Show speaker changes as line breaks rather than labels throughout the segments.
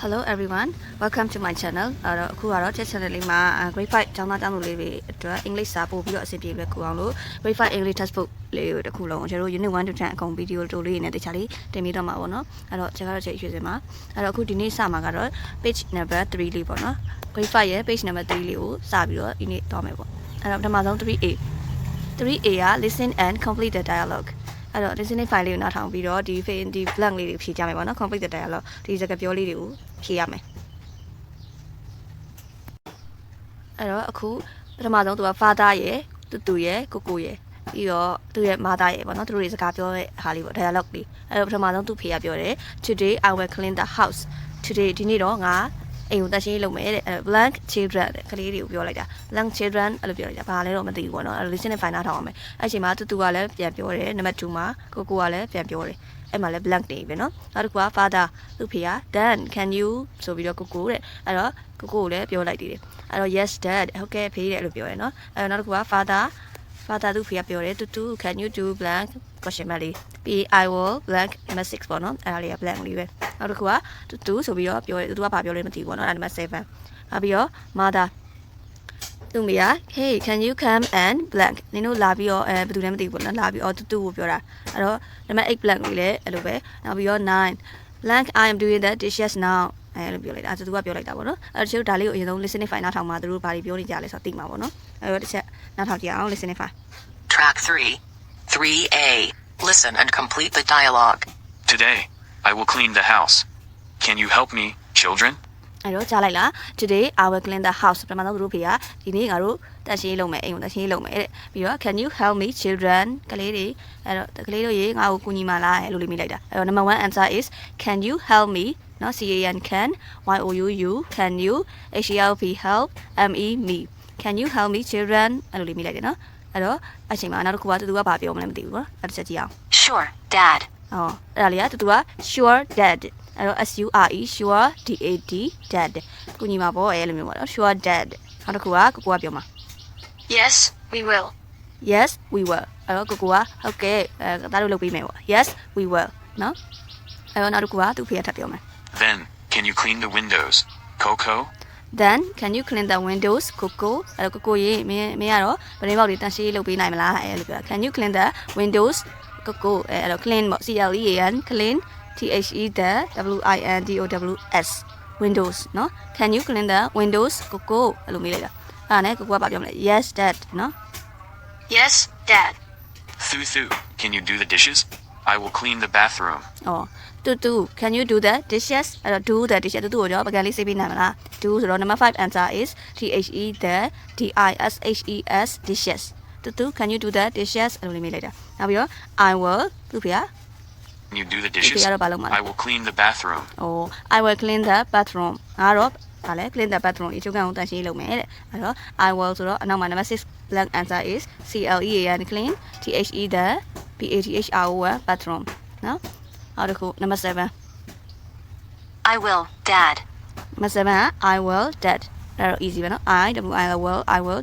Hello everyone, welcome to my channel. အခုကတော့ channel လေးမှာ grade 5ကျောင်းသားကျောင်းသူလေးတွေအတွက် English စာပို့ပြီးတော့အဆင်ပြေလွယ်ကူအောင်လို့ grade 5 English textbook လေးကိုတစ်ခုလုံးကျွန်တော်တို့ unit 1 to 10အကုန် video တိုလေးနဲ့တခြားလေးတင်ပြီးတော့မှာပေါ့နော်။အဲ့တော့ကျွန်တော်တို့ချိန်ရွှေစင်မှာအဲ့တော့အခုဒီနေ့စမှာကတော့ page number 3လေးပေါ့နော်။ grade 5ရဲ့ page number 3လေးကိုစပြီးတော့ဒီနေ့တော့မယ်ပေါ့။အဲ့တော့ပထမဆုံး 3A က listen and complete the dialogue အဲ့တော့ listening file လေးကိုနားထောင်ပြီးတော့ဒီ blank လေးတွေဖြည့်ကြမယ်ပေါ့နော် complete the dialogue ဒီစကားပြောလေးတွေကိုဖြည့်ရမယ်အဲ့တော့အခုပထမဆုံးသူက father ရယ်တူရယ်ကိုရဲ့ပြီးတော့သူရဲ့ mother ရယ်ပေါ့နော်သူတို့တွေစကားပြောတဲ့ဟာလေးပေါ့ dialogue လေးအဲ့တော့ပထမဆုံးသူဖေကပြောတယ် today I will clean the house today ဒီနေ့တော့ငါအိမ်ကိုတက်ရှင်းလုပ်မယ်တဲ့ blank children တဲ့ကလေးတွေကိုပြောလိုက်တာ blank children အဲ့လိုပြောလိုက်တာဘာလဲတော့မသိဘူးပေါ့နော်အဲ့ listening file နားထောင်အောင်မယ်အဲ့အချိန်မှာတူကလည်းပြန်ပြောတယ်နံပါတ်2မှာကိုကလည်းပြန်ပြောတယ်အဲ့မှာလည်း blank နေပြီနော်နောက်တစ်ခုက father သူဖေက Dan can you ဆိုပြီးတော့ကိုတဲ့အဲ့တော့ကိုလည်းပြောလိုက်သေးတယ်အဲ့တော့ yes dad ဟုတ်ကဲ့ဖေးတဲ့အဲ့လိုပြောတယ်နော်အဲ့တော့နောက်တစ်ခုက father သူဖေကပြောတယ်တူ can you do blank question mark လေးပြီး I will blank number 6ပေါ့နော်အဲ့ဒါလေးက blank လေးပဲနောက်တစ်ခုကတူဆိုပြီးတော့ပြောတယ်တူကဘာပြောလဲမသိဘူးပေါ့နော်အဲ့ဒါ number 7နောက်ပြီးတော့ mother သူမေက hey can you come and blank နင်တို့လာပြီးတော့ဘယ်သူလဲမသိဘူးပေါ့နော်လာပြီးတော့တူကိုပြောတာအဲ့တော့ number 8 blank လေးလည်းအဲ့လိုပဲနောက်ပြီးတော့9 blank I am doing the dishes now အဲ့လိုပြောလိုက်တာသူကပြောလိုက်တာပေါ့နော်အဲ့တော့ဒါလေးကိုအရင်ဆုံး listening file နားထောင်မှာသူတို့ဘာတွေပြောနေကြလဲဆိုတော့သိမှာပေါ့နော်အဲ့တော့တစ်ချက်နားထောင်ကြည့်အောင် listening file
Track 3A. Listen and complete the dialogue.
Today, I will clean the house. Can you help me, children?
အဲ့တော့ကြားလိုက်လား Today I will clean the house ပထမဆုံးသူတို့ဖေကဒီနေ့ငါတို့တက်ရှင်းလုပ်မယ်အိမ်ကိုတက်ရှင်းလုပ်မယ်တဲ့ပြီးတော့ Can you help me children ကလေးတွေအဲ့တော့ကလေးတို့ရေငါ့ကိုကူညီမလားအဲ့လိုလေးမိလိုက်တာအဲ့တော့ number 1 answer is Can you help me နော် can you can you help me Can you help me children အဲ့လိုလေးမိလိုက်တယ်နော်အဲ့တော့အချိန်မှာနောက်တစ်ခုကသူကဘာပြောမလဲမသိဘူးနော်အဲ့တစ်ချက်ကြည့်အောင်
Sure, Dad.
ဟောအဲ့ဒါလေးကသူက sure dad အဲ့တော့ sure sure dad ကိုညီမပေါ့အဲ့လိုမျိုးပေါ့နော် sure dad နောက်တစ်ခုကကိုပြောမှာ
Yes, we will.
yes we will အဲ့တော့ကိုကဟုတ်ကဲ့ဒါတို့လုပ်ပေးမယ်ပေါ့ yes we will နော်အဲ့တော့နောက်တစ်ခုကသူဖေးထပ်ပြောမယ်
Then, can you clean the windows, Coco?
then can you clean the windows Coco အဲ့တော့ကိုရေမင်းကတော့ဗနေပေါက်တွေတန်ရှင်းလုပ်ပေးနိုင်မလားအဲ့လိုပြော can you clean the windows Coco အဲ့တော့ clean ပေါ့ clean clean the windows နော် can you clean the windows Coco အဲ့လိုမေးလိုက်တာအဲ့ဒါနဲ့ကိုကဘာပြောမလဲ yes dad နော်
Yes, Dad.
Thu, can you do the dishes? I will clean the bathroom.
အော်တူ can you do the dishes အဲ့တော့ do the dishes တူကိုကြောပကံလေးစေးပေးနိုင်မလား do ဆိုတော့ number 5 answer is the dishes တူ can you do the dishes အဲ့လိုလေးမေးလိုက်တာနောက်ပြီးတော့ I will သူဖေက
Can you do the dishes? I will clean the bathroom.
Oh, I will clean the bathroom. ငါတော့ဗာလဲ clean the bathroom ဒီချုပ်ကန်ကိုတန်ရှင်းလုပ်မယ်တဲ့အဲ့တော့ I will ဆိုတော့အနောက်မှာ number 6 blank answer is clean clean the bathroom နော်နောက်တစ်ခု number 7
I will, Dad.
number 7 I will dad အဲ့တော့ easy ပဲနော် I will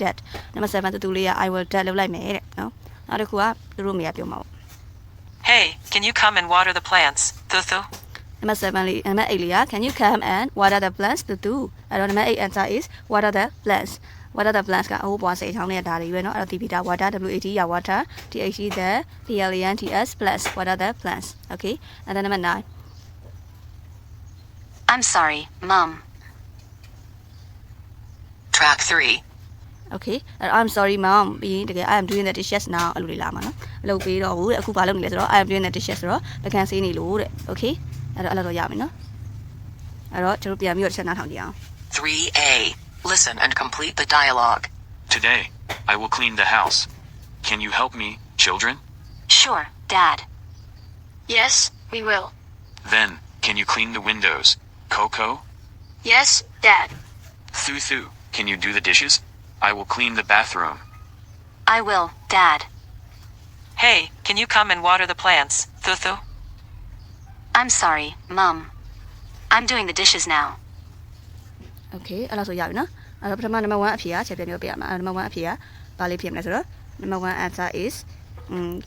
dad number 7တူလေးက I will dad လုပ်လိုက်မယ်တဲ့နော်နောက်တစ်ခုကသူတို့မေကပြောမှာပေါ့
Hey, can you come and water the plants, Thu?
number 8 လေးက can you come and water the plants တူအဲ့တော့ number 8 answer is water the plants water the plants ကအဟိုးပွားစိတ်ချောင်းနဲ့ဒါတွေပဲเนาะအဲ့တော့ TP တာ water WAT ရ water THE the PLANTS plus water the plants okay and then number 9
I'm sorry, Mom. Track 3.
okay I'm sorry mom ပြီးရင်တကယ် I am doing the dishes now အဲ့လိုလေးလာမှာเนาะမလုပ်ပေးတော့ဘူးတဲ့အခုဘာလုပ်နေလဲဆိုတော့ I am doing the dishes ဆိုတော့ပကံစေးနေလို့တဲ့ okay အဲ့တော့ရမယ်เนาะအဲ့တော့ကျွန်တော်ပြန်ပြီးတော့တစ်ချက်နားထောင်ကြည့်အောင်
3A. Listen and complete the dialogue.
Today, I will clean the house. Can you help me, children?
Sure, Dad. Yes, we will.
Then, can you clean the windows, Coco?
Yes, Dad.
Thu, can you do the dishes? I will clean the bathroom.
I will, Dad.
Hey, can you come and water the plants, Thu?
I'm sorry, Mom. I'm doing the dishes now.
okay အဲ့လိုဆိုရပြီနော်အဲ့တော့ပထမ number 1အဖြေကချက်ပြန်ပြောပြရမှာ number 1အဖြေကဘာလေးဖြစ်မလဲဆိုတော့ number 1 answer is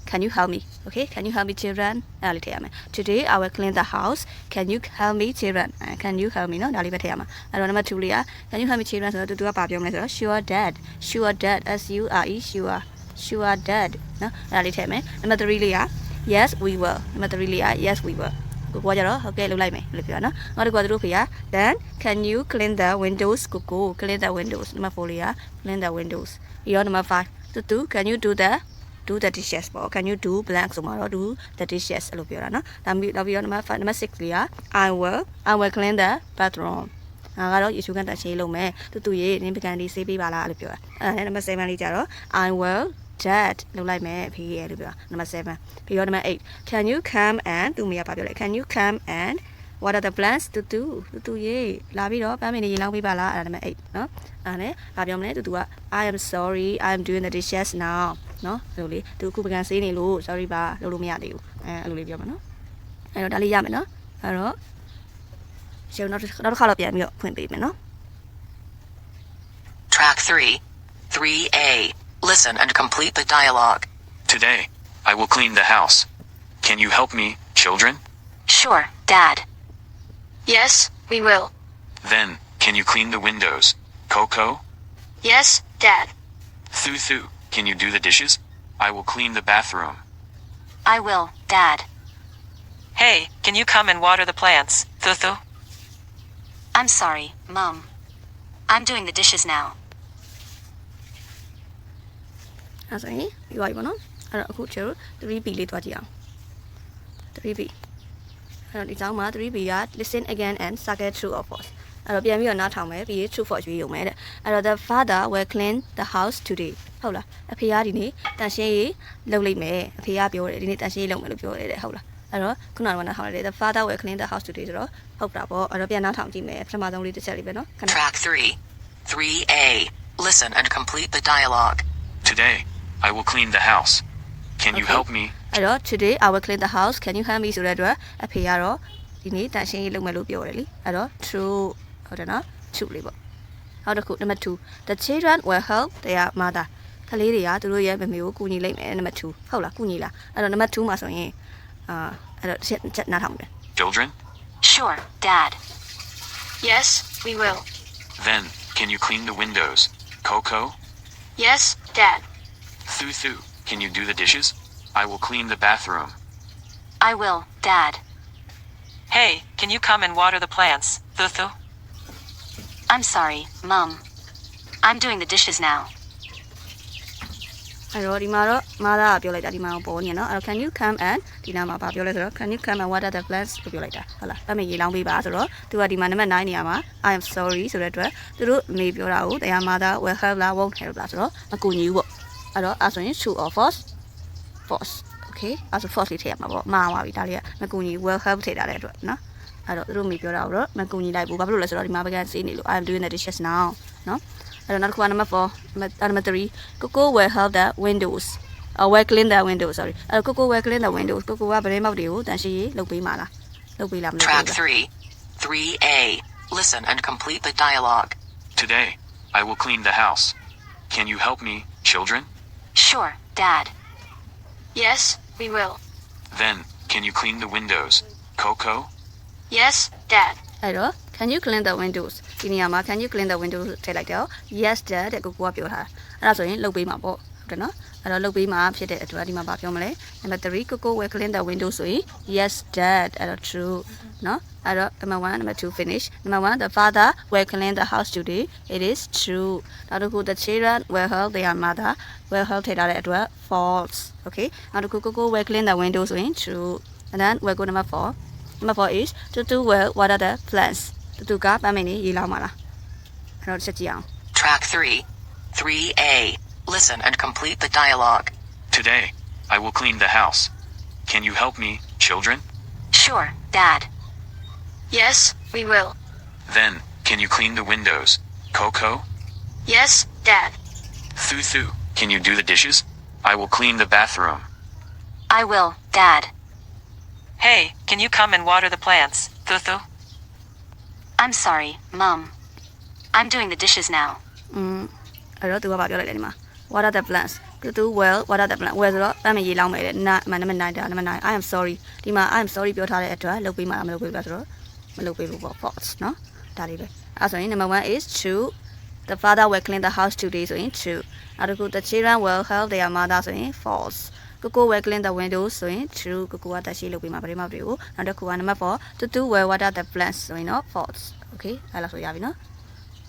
can you help me okay can you help me children အဲ့ဒါလေးထည့်ရမယ် today I will clean the house can you help me children can you help me เนาะဒါလေးပဲထည့်ရမှာအဲ့တော့နံပါတ်2လေးက can you help me children ဆိုတော့သူကဘာပြောမလဲဆိုတော့ sure dad s u r e sure dad เนาะအဲ့ဒါလေးထည့်မယ်နံပါတ်3လေးက yes we will နံပါတ်3လေးက yes we will ကိုကြတော့ဟုတ်ကဲ့လုပ်လိုက်မယ်လို့ပြောနော်နောက်တစ်ခုကသူတို့ဖေက then can you clean the windows ကို clean the windows နံပါတ်4လေးက clean the windows ပြီးတော့နံပါတ်5တူ can you do the dishes ပေါ့ can you do blank ဆိုမှာတော့ do the dishes အဲ့လိုပြောတာနော်နောက်ပြီးတော့နံပါတ်6လေးက I will clean the bathroom ငါကတော့ရေချိုးကန်တက်ရှင်းလုပ်မယ်တူရေနင်းပကံဒီဆေးပေးပါလားအဲ့လိုပြောတာအဲ့နံပါတ်7လေးကြတော့ I will dad လုပ်လိုက်မယ်ဖေးရဲ့လို့ပြောနံပါတ်7ပြီးတော့နံပါတ်8 can you come and သူမရပါပြောလိုက် can you come and what are the plansတူရေလာပြီးတော့ပန်းမင်းနေရေလောင်းပေးပါလားအဲ့ဒါနံပါတ်8နော်အဲ့ဒါနဲ့ဘာပြောမလဲတူက I am sorry I am doing the dishes now နော်အဲ့လိုလေသူအခုပကံဆေးနေလို့ sorry ပါလုပ်လို့မရသေးဘူးအဲ့လိုလေးပြောမှာနော်အဲ့တော့ဒါလေးရမယ်နော်အဲ့တော့ရှင်းနောက်တစ်ခါတော့ပြန်ပြီးတော့ဖွင့်ပေးမယ်နော်
Track 3. 3A. Listen and complete the dialogue.
Today, I will clean the house. Can you help me, children?
Sure, Dad. Yes, we will.
Then, can you clean the windows? Coco?
Yes, Dad.
Thu, can you do the dishes? I will clean the bathroom.
I will, Dad.
Hey, can you come and water the plants? Thuthu?
I'm sorry, Mom. I'm doing the dishes now.
အဲ့ဆိုရင်ပြီးပါပြီပေါ့နော်အဲ့တော့အခုကျွန်တော် 3B လေးတွားကြည့်အောင် 3B အဲ့တော့ဒီကြောင်းမှာ 3B က listen again and circle true or false အဲ့တော့ပြန်ပြီးတော့နားထောင်မယ်ပြီး true false ရွေးရုံပဲတဲ့အဲ့တော့ the father will clean the house today ဟုတ်လားအဖေကဒီနေ့တန်ရှင်းရေးလုပ်လိုက်မယ်အဖေကပြောတယ်ဒီနေ့တန်ရှင်းရေးလုပ်မယ်လို့ပြောတယ်တဲ့ဟုတ်လားအဲ့တော့ခုနကနားထောင်ရတယ် the father will clean the house today ဆိုတော့ဟုတ်တာပေါ့အဲ့တော့ပြန်နားထောင်ကြည့်မယ်ပထမဆုံးလေးတစ်ချက်လေးပဲနော်ခဏ
Track 3. 3A. Listen and complete the dialogue.
Today, I will clean the house. Can you
Okay.
help me?
အဲ့တော့ today I will clean the house can you help me ဆိုတဲ့အတွက်အဖေကတော့ဒီနေ့တန်ရှင်းရေးလုပ်မယ်လို့ပြောတယ်လीအဲ့တော့ true ဟုတ်တယ်နော် true လေးပေါ့နောက်တစ်ခု number 2 the children will help their mother ကလေးတွေကသူတို့ရဲ့မမေကိုကူညီလိုက်မယ် number 2ဟုတ်လားကူညီလားအဲ့တော့ number 2မှာဆိုရင်အဲ့တော့ချက်နားထောင်မယ်
Children?
Sure, Dad. Yes, we will.
Then, can you clean the windows? Coco?
Yes, Dad.
Thu, can you do the dishes? I will clean the bathroom.
I will, Dad.
Hey, can you come and water the plants? Thuthu?
I'm sorry, Mom. I'm doing the dishes now.
အဲ့တော့ဒီမှာတော့မာသားကပြောလိုက်တာဒီမှာပေါ်နေနော်အဲ့တော့ can you come and ဒီနားမှာပြောလဲဆိုတော့ can you come and water the plants လို့ပြောလိုက်တာဟုတ်လားအမေရေလောင်းပေးပါဆိုတော့သူကဒီမှာနံပါတ်9နေရာမှာ I am sorry ဆိုတဲ့အတွက်သူတို့အမေပြောတာကိုတရားမာသား will help လား won't help လားဆိုတော့မကူညီဘူးပေါ့အဲ့တော့အဲ့ဆိုရင် true or false okay အဲ့ဆို false လေးထည့်ရမှာပေါ့မှားသွားပြီဒါလေးကမကူညီ will help ထည့်ထားတဲ့အတွက်နော်အဲ့တော့သူတို့အမေပြောတာကိုတော့မကူညီလိုက်ဘူးဘာဖြစ်လို့လဲဆိုတော့ဒီမှာပကံစေးနေလို့ I am doing the dishes now နော်အဲ့တော့နောက်တစ်ခုက number 4 number 3 Coco will help the windows will clean the windows sorry အဲ့တော့ Coco will clean the windows Coco ကဗရဲမောက်တွေကိုတန်ရှင်းရေးလုပ်ပေးမှာလားလုပ်ပေးလားမလုပ်ပေး
Track
ဘူး
3. 3A. Listen and complete the dialogue.
Today, I will clean the house. Can you help me, children?
Sure, Dad. Yes, we will.
Then, can you clean the windows? Coco?
Yes, Dad.
အဲ့တော့ can you clean the windows ဒီနေရာမှာ can you clean the windows ထည့်လိုက်တော့ yes dad တဲ့ Coco ကပြောထားတာအဲ့ဒါဆိုရင်လုပ်ပေးမှာပေါ့ဟုတ်တယ်နော်အဲ့တော့လုပ်ပေးမှာဖြစ်တဲ့အတွက်ဒီမှာပြောမလဲ number 3 Coco will clean the windows ဆိုရင် yes dad အဲ့တော့ true နော်အဲ့တော့ number 1 number 2 finish number 1 the father will clean the house today it is true နောက်တစ်ခု the children will help their mother will help ထည့်ထားတဲ့အတွက် false okay နောက်တစ်ခု Coco will clean the windows ဆိုရင် true and then we'll go number 4 number 4 is Tutu will water the plants တူတူကပန်းမင်းနေရေလောင်းပါလားအဲ့တော့ချက်ကြည့်အောင်
Track 3. 3A. Listen and complete the dialogue.
Today, I will clean the house. Can you help me, children?
Sure, Dad. Yes, we will.
Then, can you clean the windows? Coco?
Yes, Dad.
Thu, can you do the dishes? I will clean the bathroom.
I will, Dad.
Hey, can you come and water the plants? Thuthu?
I'm sorry, Mom. I'm doing the dishes now.
အဲ့တော့သူကပြောလိုက်တယ်ဒီမှာ water the plants to do well water the plant well ဆိုတော့ပန်းမရေးလောင်းမယ်တဲ့ number 9 number 9 I am sorry ဒီမှာ I am sorry ပြောထားတဲ့အတွက်လုပ်ပေးမှာမလုပ်ပေးဘူးလားဆိုတော့မလုပ်ပေးဘူးပေါ့ false เนาะဒါလေးပဲအဲ့ဆိုရင် number 1 is true the father will clean the house today ဆိုရင် true နောက်တစ်ခု the children will help their mother ဆိုရင် false Coco will clean the windows ဆိုရင် true Coco ကတက်ရှိလုပ်ပေးမှာပရိမောက်တွေကိုနောက်တစ်ခုက number 4 to do well water the plants ဆိုရင်တော့ false okay အဲ့လောက်ဆိုရပြီเนาะ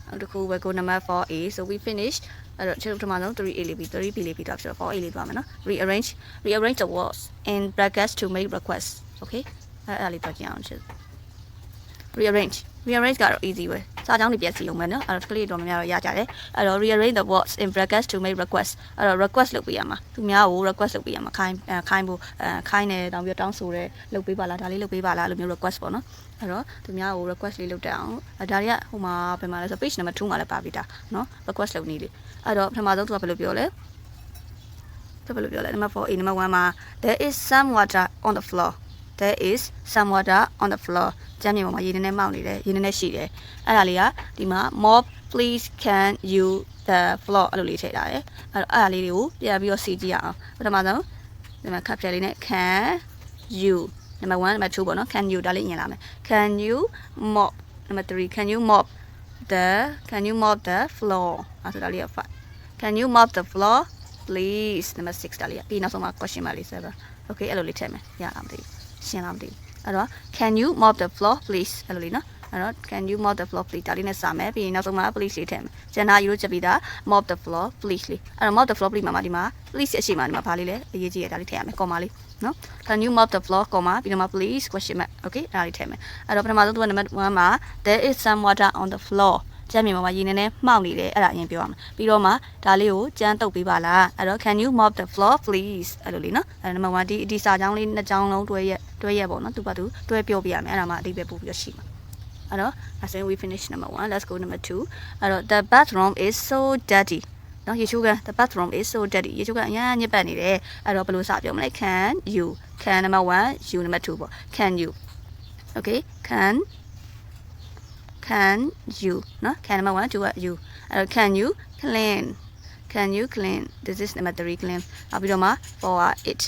နောက်တစ်ခု we go number 4a so we finish အဲ့တော့ကျွန်တော်ပထမဆုံး 3a လေးပြီး 3b လေးပြီးတော့ဆိုတော့ 4a လေးသွားမယ်နော် rearrange the words in brackets to make requests okay အဲ့လေးတော့ကြည့်အောင်ချစ် rearrange ကတော့ easy ပဲစာကြောင်းတွေပြည့်စီအောင်မယ်နော်အဲ့တော့ကလေးတော်များများတော့ရကြတယ်အဲ့တော့ rearrange the words in brackets to make requests အဲ့တော့ request လုပ်ပေးရမှာသူများကို request လုပ်ပေးရမှာခိုင်းဖို့ခိုင်းတယ်တောင်းပြီးတောင်းဆိုတယ်လုပ်ပေးပါလားဒါလေးလုပ်ပေးပါလားအဲ့လိုမျိုး request ပေါ့နော်အဲ့တော့သူများကို request လေးလုပ်တတ်အောင်ဒါတွေကဟိုမှာဘယ်မှာလဲဆို page number 2မှာလည်းပါပြီးတာနော် request လုပ်နေလေအဲ့တော့ပထမဆုံးသူကဘယ်လိုပြောလဲnumber 4a number 1မှာ there is some water on the floor there is some water on the floor ကျမ်းမြေပေါ်မှာရေနည်းနည်းမောက်နေတယ်ရေနည်းနည်းရှိတယ်အဲ့ဒါလေးကဒီမှာ mop please can you the floor အဲ့လိုလေးထည့်ထားတယ်အဲ့တော့အဲ့ဒါလေးတွေကိုပြန်ပြီးတော့စီကြည့်ရအောင်ပထမဆုံးဒီမှာခပ်ပြလေးနဲ့ can you number 1 number 2ပေါ့နော် can you ဒါလေးညင်လာမယ် can you mop number 3 can you mop the floor အဲ့ဆိုဒါလေးက 5 can you mop the floor please number 6ဒါလေးကပြီးနောက်ဆုံးမှာ question mark လေး7 okay အဲ့လိုလေးထည့်မယ်ရအောင်မသိဘူးရှင်းလားမသိဘူးအဲ့တော့ can you mop the floor please အဲ့လိုလေးနော်အဲ့တော့ can you mop the floor please ဒါလေးနဲ့စာမယ်ပြီးရင်နောက်ဆုံးမှာ please လေးထည့်မယ်ကျန်တာယူလို့ချက်ပြီးတာ mop the floor please လေးအဲ့တော့ mop the floor please မှာဒီမှာ please အရှိမဒီမှာဘာလေးလဲအရေးကြီးရဒါလေးထည့်ရမယ် comma လေးနော် can you mop the floor comma ပြီးတော့မှ please question mark okay အဲ့ဒါလေးထည့်မယ်အဲ့တော့ပထမဆုံးသူက number 1မှာ there is some water on the floor ကျမ်းမြေမှာရေနည်းနည်းမှောက်နေတယ်အဲ့ဒါအရင်ပြောရမှာပြီးတော့မှဒါလေးကိုကျန်းတုပ်ပေးပါလားအဲ့တော့ can you mop the floor please အဲ့လိုလေးနော်အဲ့ number 1ဒီစာကြောင်းလေးနှစ်ကြောင်းလုံးတွဲရက်ပေါ့နော်သူ့ဘာသူတွဲပြောပြရမယ်အဲ့ဒါမှအတိတ်ပဲပို့ပြီးတော့ရှိမှာအဲ့တော့အဲ့ဆိုရင် we finish number 1 let's go number 2အဲ့တော့ the bathroom is so dirty နော်ရေချိုးကန် the bathroom is so dirty ရေချိုးကန်အများညစ်ပတ်နေတယ်အဲ့တော့ဘယ်လိုစပြောမလဲ can you can number 1 you number 2ပေါ့ can you okay can you နော် can number 1 2က you အဲ့တော့ can you clean this is number 3 clean နောက်ပြီးတော့မှ for it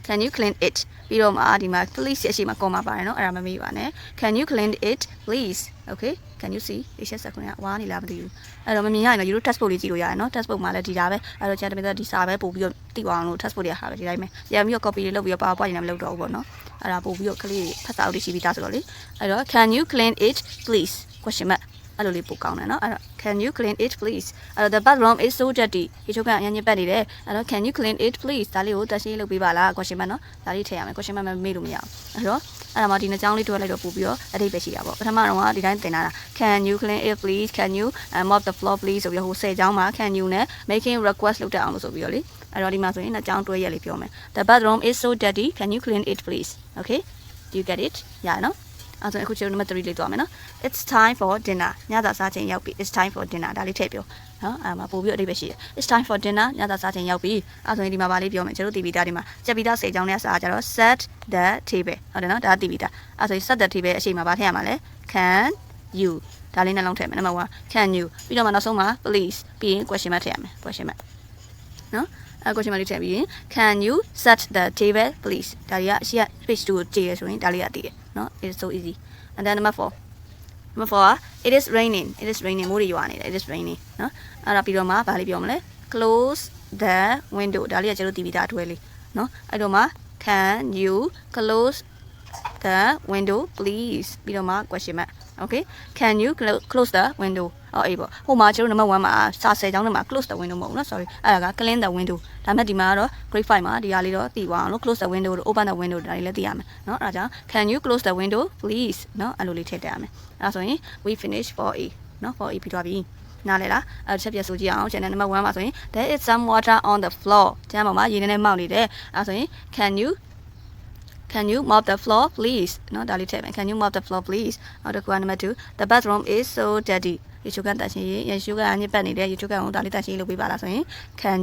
can you clean it ပြီးတော့မှဒီမှာ please အရှိမ comma ပါတယ်နော်အဲ့ဒါမမေ့ပါနဲ့ can you clean it please okay can you see ဒီချက်စခွင့်ကဝါနေလားမသိဘူးအဲ့တော့မမြင်ရရင်တော့ you textbook လေးကြည့်လို့ရတယ်နော် textbook မှာလည်းဒီတာပဲအဲ့တော့ကျန်တဲ့ဒီစာပဲပို့ပြီးတော့သိအောင်လို့ textbook တွေဟာပဲဒီတိုင်းပဲပြန်ပြီးတော့ copy လေးလုပ်ပြီးတော့ PowerPoint တွေလည်းမလုပ်တော့ဘူးပေါ့နော်အဲ့ဒါပို့ပြီးတော့ကလေးဖတ်စာအုပ်တွေရှိပြီးသားဆိုတော့လေအဲ့တော့ can you clean it please question mark အဲ့လိုလေးပို့ကောင်းတယ်နော်အဲ့တော့ can you clean it please အဲ့တော့ the bathroom is so dirty ဒီချုပ်ကအရင်ညစ်ပတ်နေတယ်အဲ့တော့ can you clean it please ဒါလေးကိုတက်ရှင်းလုပ်ပေးပါလား question mark နော်ဒါလေးထည့်ရမယ် question mark မေးလို့မရအောင်အဲ့တော့အဲ့ဒါမှဒီနှစ်ကြောင်းလေးတွဲလိုက်တော့ပို့ပြီးတော့အဓိပ္ပာယ်ရှိတာပေါ့ပထမတော့ကဒီတိုင်းသင်တာ can you clean it please can you mop the floor please ဆိုပြီးတော့ဟို10ကြောင်းမှာ can you နဲ့ making request လုပ်တတ်အောင်လို့ဆိုပြီးတော့လေအဲ့တော့ဒီမှာဆိုရင်နှစ်ကြောင်းတွဲရက်လေးပြောမယ် the bathroom is so dirty can you clean it please okay do you get it ရနော်အဲ့ဆိုအခုကျတော့ number 3လေးသွားမယ်နော် it's time for dinner ညစာစားချိန်ရောက်ပြီ it's time for dinner ဒါလေးထည့်ပြောနော်အဲ့မှာပို့ပြီးအဓိပ္ပာယ်ရှိတယ် it's time for dinner ညစာစားချိန်ရောက်ပြီအဲ့ဆိုရင်ဒီမှာဗာလေးပြောမယ်ကျတို့တီဗီသားဒီမှာကြက်ပြီးသားစေချောင်းနဲ့စားကြတော့ set the table ဟုတ်တယ်နော်ဒါတီဗီသားအဲ့ဆိုရင် set the table အရှိမဗာထည့်ရမှာလဲ can you ဒါလေးနှလုံးထည့်မယ် number 1 can you ပြီးတော့မှနောက်ဆုံးမှာ please ပြီးရင် question mark ထည့်ရမယ် question mark နော်အဲ့ question mark လေးထည့်ပြီးရင် can you set the table please ဒါလေးကအရှိက page 2ကိုကြည့်ရဆိုရင်ဒါလေးကတည်တယ်နော် it's so easy and then number 4 it is raining မိုးတွေရွာနေတယ် it is raining နော်အဲ့ဒါပြီးတော့မှဗာလေးပြောမလဲ close the window ဒါလေးကကျတို့တီဗီသားအတွဲလေးနော်အဲ့တော့မှ can you close the window please ပြီးတော့မှ question mark okay can you close the window အေးပေါ့ဟိုမှာကျတို့ number 1မှာစာ10ကျောင်းထဲမှာ close the window မဟုတ်ဘူးနော် sorry အဲ့ဒါက clean the window ဒါမဲ့ဒီမှာကတော့ grade 5မှာဒီဟာလေးတော့သိသွားအောင်လို့ close the window တို့ open the window ဒါလေးလည်းသိရမယ်နော်အဲ့ဒါကြောင့် can you close the window please နော်အဲ့လိုလေးထည့်တတ်ရမယ်အဲ့ဒါဆိုရင် we finish 4A နော် 4A ပြီးသွားပြီနားလေလားအဲ့ချက်ပြဆိုကြည့်အောင် channel number 1မှာဆိုရင် there is some water on the floor ကျမ်းပေါ်မှာရေနည်းနည်းမောက်နေတယ်အဲ့ဆိုရင် can you mop the floor please နော်ဒါလေးထည့်မယ် can you mop the floor please နောက်တစ်ခုက number 2 the bathroom is so dirty ရေချိုးကန်တန့်ရှင်းရေးရေချိုးကန်ညစ်ပတ်နေတယ်ရေချိုးကန်ကိုဒါလေးတန့်ရှင်းရေးလုပ်ပေးပါလားဆိုရင် can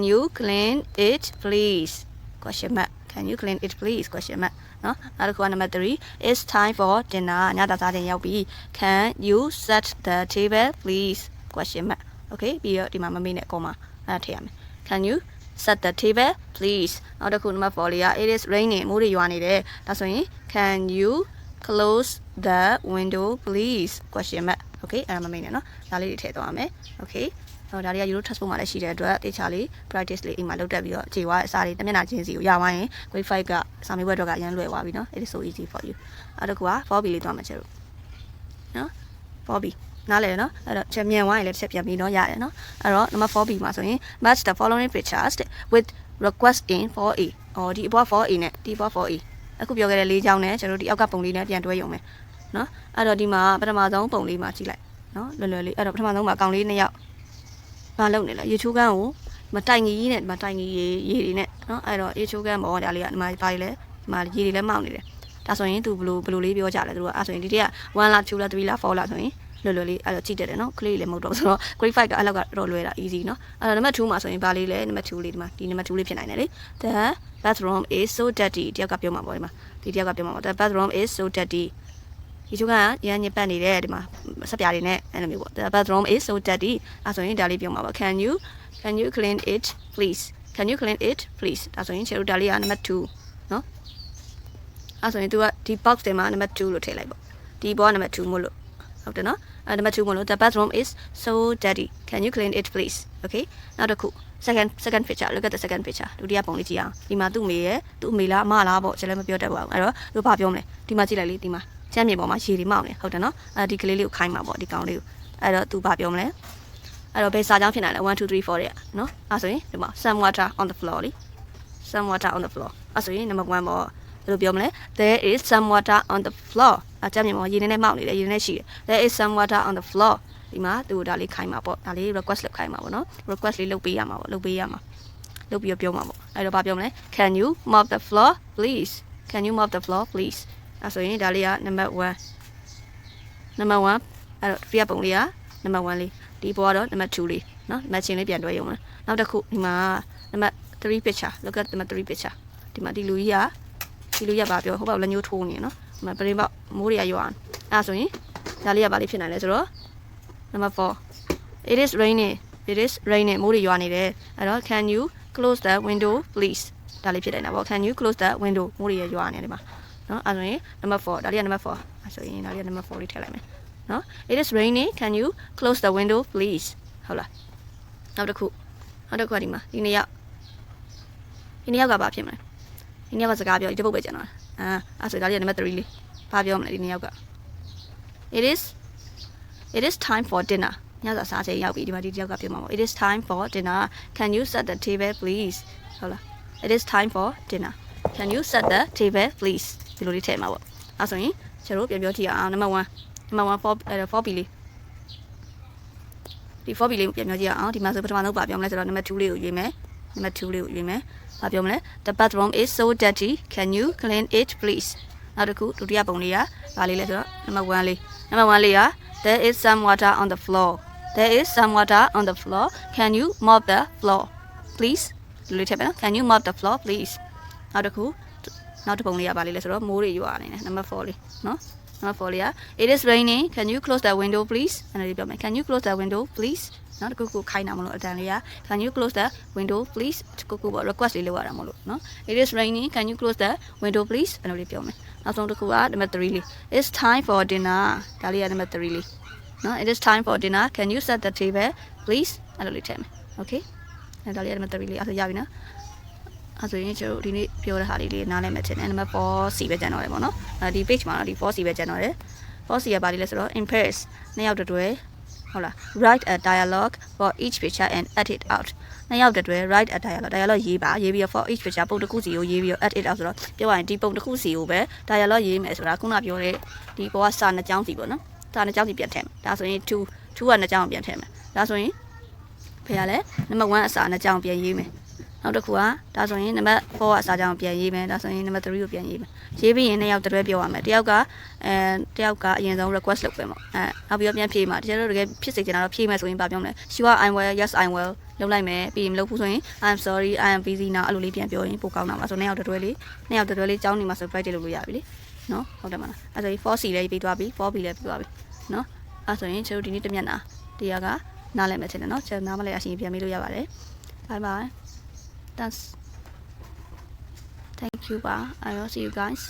you clean it please question mark can you clean it please question mark နော်နောက်တစ်ခုက number 3 it's time for dinner ညစာစားချိန်ရောက်ပြီ can you set the table please question mark okay ပြီးတော့ဒီမှာမမေ့နဲ့ comma အဲ့ဒါထည့်ရမယ် can you set the table please နောက်တစ်ခုနံပါတ်4လေးက it is raining မိုးတွေရွာနေတယ်ဒါဆိုရင် can you close the window please question mark okay အဲ့ဒါမမိတ်နဲ့နော်ဒါလေးတွေထည့်သွားမယ် okay ဒါတွေက Euro textbook မှာလည်းရှိတဲ့အတွက်တေချာလေး practice လေးအိမ်မှာလုပ်တတ်ပြီးတော့ခြေဝါအစားလေးတစ်မျက်နှာချင်းစီကိုရသွားရင် grade 5ကစာမေးပွဲတော့ကအရင်လွယ်သွားပြီနော် it is so easy for you အဲ့ဒါက 4B လေးသွားမှာချင်လို့နော် 4B နားလည်နော်အဲ့တော့ချက်မြန်ဝိုင်းလည်းတစ်ချက်ပြန်ပြီးတော့ရတယ်နော်အဲ့တော့ number 4B မှာဆိုရင် match the following pictures with request in 4A ဒီအပေါ် 4A နဲ့ဒီအပေါ် 4A အခုပြောခဲ့တဲ့၄ချောင်းနဲ့ကျွန်တော်တို့ဒီအောက်ကပုံလေးနဲ့ပြန်တွဲရုံပဲနော်အဲ့တော့ဒီမှာပထမဆုံးပုံလေးမှာကြည့်လိုက်နော်လွယ်လွယ်လေးအဲ့တော့ပထမဆုံးမှာအကောင်လေး2ယောက်မလုပ်နေလားရေချိုးကန်းကိုမတိုင်ကြီးနဲ့မတိုင်ကြီးရေတွေနဲ့နော်အဲ့တော့ရေချိုးကန်းပေါ်ဒါလေးကဒီမှာပါလေဒီမှာရေတွေလည်းမောက်နေတယ်ဒါဆိုရင်သူဘလို့လေးပြောကြလဲသူကအဲ့ဆိုရင်ဒီတည်းက1လား2လား3လား4လားဆိုရင်လွယ်လွယ်လေးအဲ့တော့ကြည့်တယ်နော်ကလေးလေးမဟုတ်တော့ဆိုတော့ grade 5ကအဲ့လောက်ကတော့လွယ်တာ easy နော်အဲ့တော့ number 2မှာဆိုရင်ဘာလေးလဲ number 2လေးဒီမှာဒီ number 2လေးဖြစ်နိုင်တယ်လေ the bathroom is so dirty တယောက်ကပြောမှာပေါ့ဒီမှာဒီတယောက်ကပြောမှာပေါ့ the bathroom is so dirty ဒီချိုးကရမ်းညစ်ပတ်နေတယ်ဒီမှာစပြားတွေနဲ့အဲ့လိုမျိုးပေါ့ the bathroom is so dirty အဲ့ဆိုရင်ဒါလေးပြောမှာပေါ့ can you clean it please can you clean it please ဒါဆိုရင်ချေတို့ဒါလေးက number 2နော်အဲ့ဆိုရင် तू ကဒီ box ထဲမှာ number 2လို့ထည့်လိုက်ပေါ့ဒီဘောက number 2မို့လို့ဟုတ်တယ်နော်number 2မို့လို့ the bathroom is so dirty can you clean it please okay နောက်တစ်ခု second picture look at the second picture ဒုတိယပုံလေးကြည့်အောင်ဒီမှာသူ့မေရဲ့သူ့အမေလားအမလားပေါ့ကျွန်တော်လည်းမပြောတတ်ပါဘူးအဲ့တော့သူဘာပြောမလဲဒီမှာကြည့်လိုက်လေဒီမှာချမ်းမြေပေါ်မှာရေတွေမောက်နေဟုတ်တယ်နော်ဒီကလေးလေးကိုခိုင်းမှာပေါ့ဒီကောင်လေးကိုအဲ့တော့သူဘာပြောမလဲအဲ့တော့ဘယ်စာကြောင်းဖြစ်နိုင်လဲ1 2 3 4တဲ့နော်အဲ့ဆိုရင်ဒီမှာ some water on the floor လေ some water on the floor အဲ့ဆိုရင် number 1ပေါ့ဘယ်လိုပြောမလဲ there is some water on the floor အချမ်းမြေပေါ်ရေနဲ့မောက်နေတယ်ရေနဲ့ရှိတယ် there is some water on the floor ဒီမှာသူဒါလေးခိုင်းမှာပေါ့ဒါလေး request လုပ်ခိုင်းမှာပေါ့နော် request လေးလုပ်ပေးရမှာပေါ့လုပ်ပေးရမှာလုပ်ပြီးပြောမှာပေါ့အဲ့တော့ဘာပြောမလဲ can you mop the floor please can you mop the floor please အဲ့ဆိုရင်ဒါလေးက number 1အဲ့တော့ပြပုံလေးက number 1လေးဒီပေါ်ကတော့ number 2လေးနော် matching လေးပြန်တွဲရုံနဲ့နောက်တစ်ခုဒီမှာ number 3 picture look at number 3 picture ဒီမှာဒီလူကြီးကဘာပြောဟိုဘက်လက်ညှိုးထိုးနေနော်ဒီမှာပရင်ပေါက်မိုးတွေကရွာအဲ့ဆိုရင်ဒါလေးကဘာလေးဖြစ်နိုင်လဲဆိုတော့ number 4 it is raining မိုးတွေရွာနေတယ်အဲ့တော့ can you close the window please ဒါလေးဖြစ်နိုင်တာပေါ့ can you close the window မိုးတွေရွာနေတယ်ဒီမှာနော်အဲ့ဆိုရင် number 4ဒါလေးက number 4အဲ့ဆိုရင်ဒါလေးက number 4လေးထည့်လိုက်မယ်နော် it is raining can you close the window please ဟုတ်လားနောက်တစ်ခုကဒီမှာဒီနှစ်ယောက်ကဘာဖြစ်မလဲဒီနှစ်ယောက်ကစကားပြောဒီတစ်ပုတ်ပဲကျန်တော့အဲ့ဆိုဒါလေးက number 3လေးဘာပြောမလဲဒီနှစ်ယောက်က it is time for dinner ညစာစားချိန်ရောက်ပြီဒီမှာဒီတစ်ယောက်ကပြောမှာပေါ့ it is time for dinner can you set the table please ဟုတ်လား it is time for dinner can you set the table please ဒီလိုလေးထည့်မှာပေါ့အဲ့ဆိုရင်ကျွန်တော်တို့ပြန်ပြောကြည့်အောင် number 1 4B လေးဒီ 4B လေးပြန်ပြောကြည့်အောင်ဒီမှာဆိုပထမဆုံးပါပြောမလဲဆိုတော့ number 2လေးကိုရွေးမယ်ဘာပြောမလဲ the bathroom is so dirty can you clean it please နောက်တစ်ခုဒုတိယပုံလေးကဘာလေးလဲဆိုတော့ number 1လေးက there is some water on the floor can you mop the floor please ဒီလိုထည့်ပါနော် can you mop the floor please နောက်တစ်ပုံလေးကဘာလေးလဲဆိုတော့မိုးတွေရွာနေတယ် number 4လေးနော်number 4လေးက it is raining can you close the window please အဲ့ဒါလေးပြောမယ် can you close the window please နော်တကူခိုင်းတာမလို့အတန်လေးက can you close the window please ကိုပေါ့ request လေးလုပ်ရတာမလို့နော် it is raining can you close the window please အဲ့လိုလေးပြောမယ်နောက်ဆုံးတစ်ခုက number 3လေး it's time for dinner ဒါလေးက number 3လေးနော် it is time for dinner can you set the table please အဲ့လိုလေးထည့်မယ် okay အဲ့ဒါလေးက number 3လေးအဲ့ဒါရပြီနော်အဲ့ဆိုရင်ကျွန်တော်ဒီနေ့ပြောတဲ့ဟာလေးနားလည်မှတ်ချင်တယ် number 4C ပဲကျန်တော့တယ်ပေါ့နော်ဒီ page မှာတော့ဒီ 4C ပဲကျန်တော့တယ် 4C ကဘာလေးလဲဆိုတော့ in pairs နှစ်ယောက်တွဲဟုတ်လား write a dialogue for each picture and edit it out နှစ်ယောက်တွဲ write a dialogue ရေးပြီးတော့ for each picture ပုံတစ်ခုစီကိုရေးပြီးတော့ edit it out ဆိုတော့ပြောရရင်ဒီပုံတစ်ခုစီကိုပဲ dialogue ရေးမယ်ဆိုတာခုနပြောတဲ့ဒီပေါ်ကစာနှစ်ကြောင်းစီပေါ့နော်စာနှစ်ကြောင်းစီပြန်ထည့်မယ်ဒါဆိုရင်2ကနှစ်ကြောင်းပြန်ထည့်မယ်ဒါဆိုရင်ဖေရလဲ number 1အစာနှစ်ကြောင်းပြန်ရေးမယ်နောက်တစ်ခုကဒါဆိုရင် number 4ကအစားကြောင်းပြန်ရေးမယ်ဒါဆိုရင် number 3ကိုပြန်ရေးမယ်ရေးပြီးရင်နှစ်ယောက်တွဲပြောရမယ်တယောက်ကအရင်ဆုံး request လုပ်ပဲပေါ့နောက်ပြီးတော့ပြန်ဖြေမှာတကယ်လို့တကယ်ဖြစ်စေချင်တာတော့ဖြေမယ်ဆိုရင်ဘာပြောမလဲ sure I will yes I will လုပ်လိုက်မယ်ပြီးရင်မလုပ်ဘူးဆိုရင် I'm sorry I am busy now အဲ့လိုလေးပြန်ပြောရင်ပိုကောင်းတာပါဆိုနှစ်ယောက်တွဲလေးကြောင်းနေမှာဆို practice လုပ်လို့ရပြီလေနော်ဟုတ်တယ်မလားအဲ့ဆိုရင် 4C လည်းပြီးသွားပြီ 4B လည်းပြီးသွားပြီနော်အဲ့ဆိုရင်ကျွန်တော်ဒီနေ့တစ်မျက်နှာတရားကနားလည်မယ်ထင်တယ်နော်ကျွန်တော်နားမလဲအရှင်ပြန်မေးလို့ရပါတယ် bye bye thanks thank you ပါအဲ့တော့ see you guys